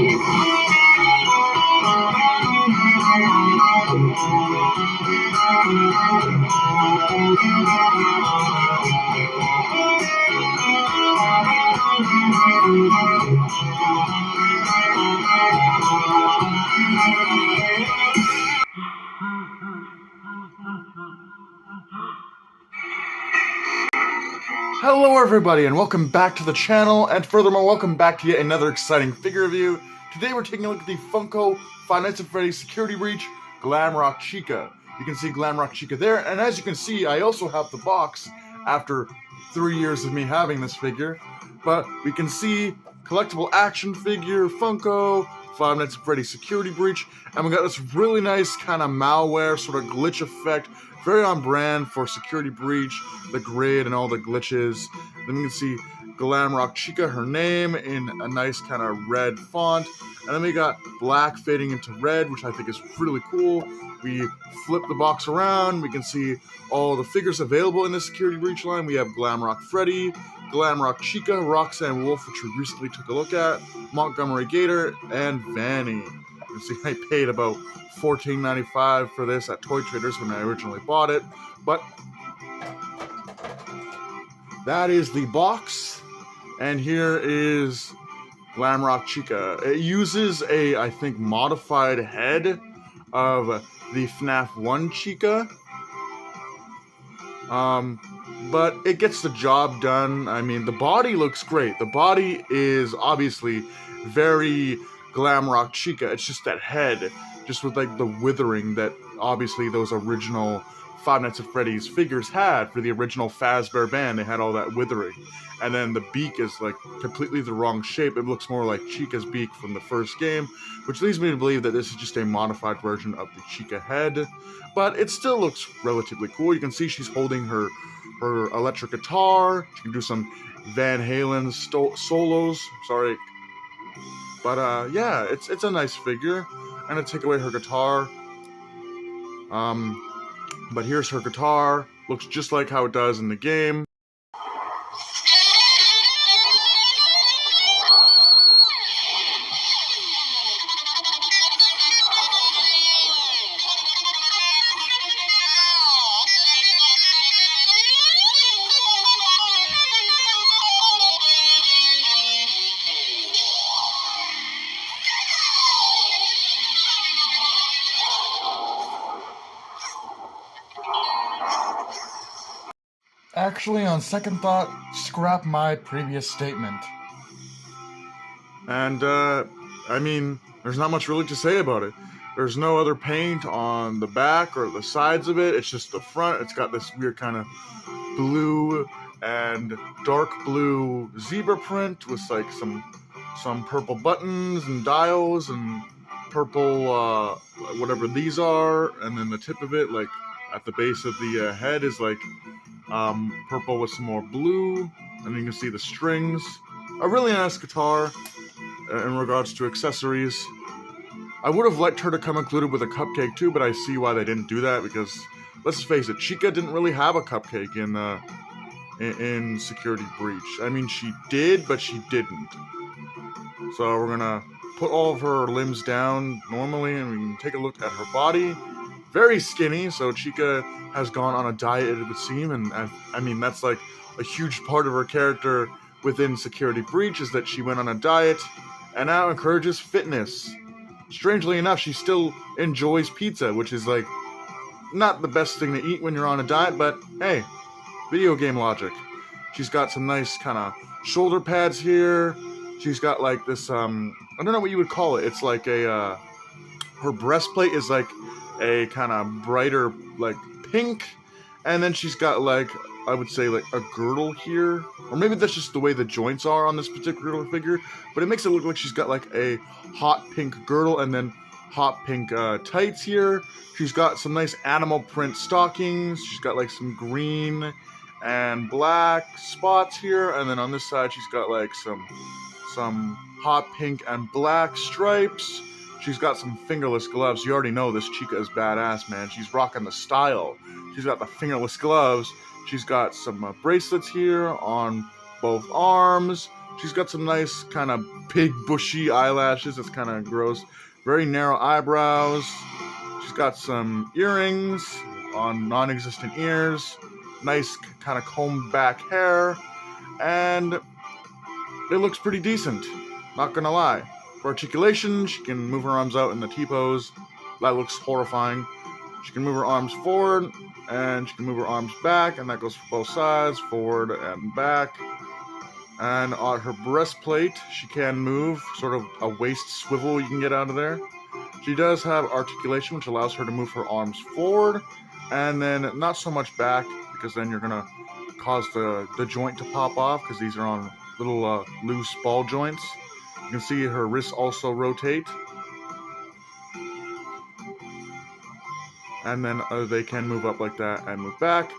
Hello everybody and welcome back to the channel, and furthermore welcome back to yet another exciting figure review. Today we're taking a look at the Funko Five Nights at Freddy's Security Breach Glamrock Chica. You can see Glamrock Chica there, and as you can see I also have the box after 3 years of me having this figure. But we can see collectible action figure, Funko, Five Nights at Freddy's Security Breach, and we got this really nice kind of malware sort of glitch effect. Very on brand for Security Breach, the grid and all the glitches. Then we can see Glamrock Chica, her name, in a nice kind of red font. And then we got black fading into red, which I think is really cool. We flip the box around, we can see all the figures available in the Security Breach line. We have Glamrock Freddy, Glamrock Chica, Roxanne Wolf, which we recently took a look at, Montgomery Gator, and Vanny. You can see I paid about $14.95 for this at Toy Traders when I originally bought it, but that is the box, and here is Glamrock Chica. It uses a, I think, modified head of the FNAF 1 Chica, but it gets the job done. I mean, the body looks great. The body is obviously very Glamrock Chica. It's just that head, just with like the withering that obviously those original Five Nights at Freddy's figures had for the original Fazbear Band. They had all that withering, and then the beak is like completely the wrong shape. It looks more like Chica's beak from the first game, which leads me to believe that this is just a modified version of the Chica head, but it still looks relatively cool. You can see she's holding her electric guitar. She can do some Van Halen solos. Sorry. But yeah, it's a nice figure. I'm gonna take away her guitar. But here's her guitar. Looks just like how it does in the game. Actually, on second thought, scrap my previous statement. And, I mean, there's not much really to say about it. There's no other paint on the back or the sides of it. It's just the front. It's got this weird kind of blue and dark blue zebra print with, like, some purple buttons and dials and purple, whatever these are. And then the tip of it, like, at the base of the head is, like, purple with some more blue, and you can see the strings. A really nice guitar in regards to accessories. I would have liked her to come included with a cupcake too, but I see why they didn't do that, because let's face it, Chica didn't really have a cupcake in Security Breach. I mean, she did, but she didn't. So we're gonna put all of her limbs down normally, and we can take a look at her body. Very skinny, so Chica has gone on a diet, it would seem, and I mean, that's like a huge part of her character within Security Breach, is that she went on a diet and now encourages fitness. Strangely enough, she still enjoys pizza, which is like not the best thing to eat when you're on a diet, but hey, video game logic. She's got some nice kind of shoulder pads here. She's got like this, I don't know what you would call it. It's like a, her breastplate is like a kind of brighter, like, pink, and then she's got, like, I would say, like, a girdle here, or maybe that's just the way the joints are on this particular figure, but it makes it look like she's got, like, a hot pink girdle, and then hot pink tights here. She's got some nice animal print stockings. She's got, like, some green and black spots here, and then on this side she's got, like, some hot pink and black stripes. She's got some fingerless gloves. You already know this Chica is badass, man. She's rocking the style. She's got the fingerless gloves. She's got some bracelets here on both arms. She's got some nice kind of big bushy eyelashes. It's kind of gross. Very narrow eyebrows. She's got some earrings on non-existent ears. Nice kind of combed back hair. And it looks pretty decent. Not gonna lie. For articulation, she can move her arms out in the T-pose. That looks horrifying. She can move her arms forward, and she can move her arms back, and that goes for both sides, forward and back. And on her breastplate, she can move, sort of a waist swivel you can get out of there. She does have articulation, which allows her to move her arms forward, and then not so much back, because then you're going to cause the joint to pop off, because these are on little loose ball joints. You can see her wrists also rotate. And then they can move up like that and move back.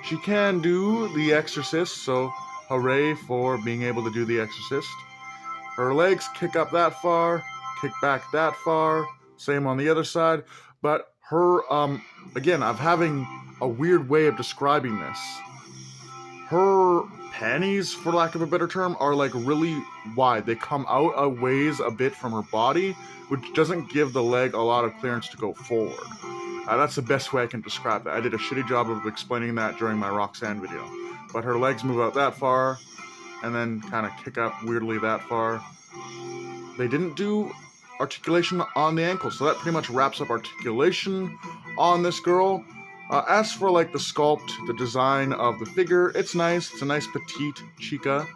She can do the Exorcist, so hooray for being able to do the Exorcist. Her legs kick up that far, kick back that far, same on the other side. But her, again, I'm having a weird way of describing this. Her panties, for lack of a better term, are like really wide. They come out a ways a bit from her body, which doesn't give the leg a lot of clearance to go forward. That's the best way I can describe that. I did a shitty job of explaining that during my Roxanne video. But her legs move out that far, and then kind of kick up weirdly that far. They didn't do articulation on the ankle, so that pretty much wraps up articulation on this girl. As for like the sculpt, the design of the figure, it's nice. It's a nice petite Chica.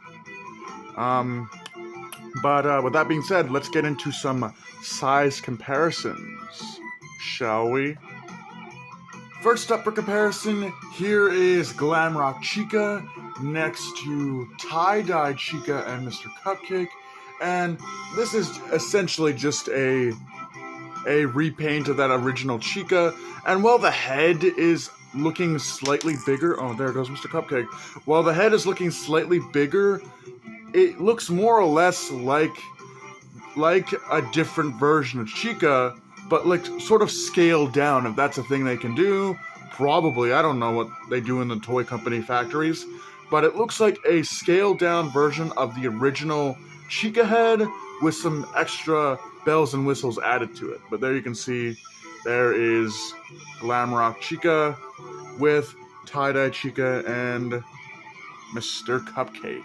But with that being said, let's get into some size comparisons, shall we? First up for comparison, here is Glamrock Chica next to Tie-Dye Chica and Mr. Cupcake. And this is essentially just a repaint of that original Chica. And while the head is looking slightly bigger, oh, there goes Mr. Cupcake. While the head is looking slightly bigger, it looks more or less like a different version of Chica, but like sort of scaled down, if that's a thing they can do. Probably, I don't know what they do in the toy company factories, but it looks like a scaled down version of the original Chica head with some extra bells and whistles added to it. But there you can see, there is Glamrock Chica with Tie-Dye Chica and Mr. Cupcake.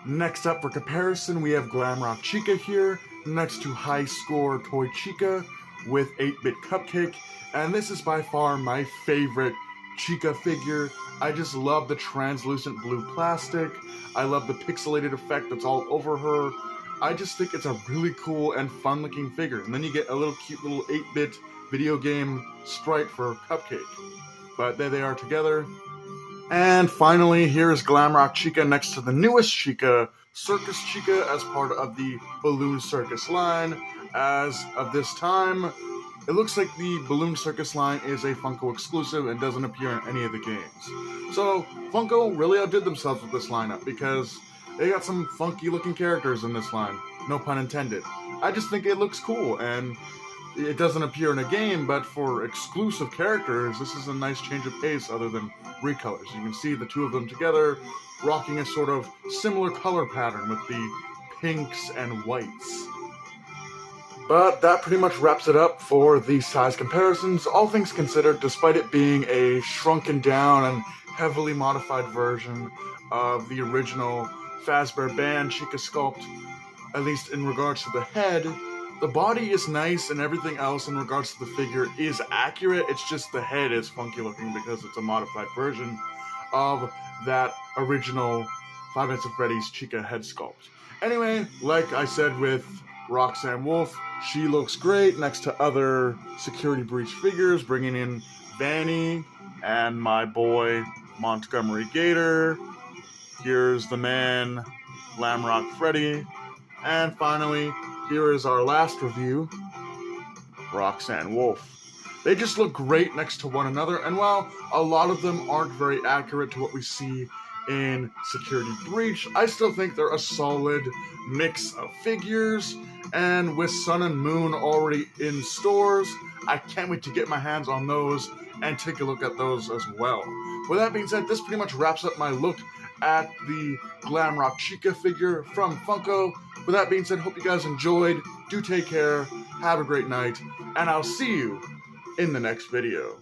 Next up for comparison, we have Glamrock Chica here next to High Score Toy Chica with 8-Bit Cupcake, and this is by far my favorite Chica figure. I just love the translucent blue plastic. I love the pixelated effect that's all over her. I just think it's a really cool and fun looking figure. And then you get a little cute little 8-bit video game sprite for Cupcake. But there they are together. And finally, here's Glamrock Chica next to the newest Chica, Circus Chica, as part of the Balloon Circus line. As of this time, it looks like the Balloon Circus line is a Funko exclusive and doesn't appear in any of the games. So, Funko really outdid themselves with this lineup because they got some funky looking characters in this line. No pun intended. I just think it looks cool, and it doesn't appear in a game, but for exclusive characters, this is a nice change of pace other than recolors. You can see the two of them together, rocking a sort of similar color pattern with the pinks and whites. But that pretty much wraps it up for these size comparisons. All things considered, despite it being a shrunken down and heavily modified version of the original Fazbear Band Chica sculpt, at least in regards to the head, the body is nice and everything else in regards to the figure is accurate. It's just the head is funky looking because it's a modified version of that original Five Nights at Freddy's Chica head sculpt. Anyway, like I said with Roxanne Wolf, she looks great next to other Security Breach figures, bringing in Vanny and my boy Montgomery Gator. Here's the man, Glamrock Freddy. And finally, here is our last review, Roxanne Wolf. They just look great next to one another, and while a lot of them aren't very accurate to what we see in Security Breach, I still think they're a solid mix of figures, and with Sun and Moon already in stores, I can't wait to get my hands on those and take a look at those as well. With that being said, this pretty much wraps up my look at the glamrock Chica figure from Funko. With that being said, hope you guys enjoyed. Do take care, have a great night, and I'll see you in the next video.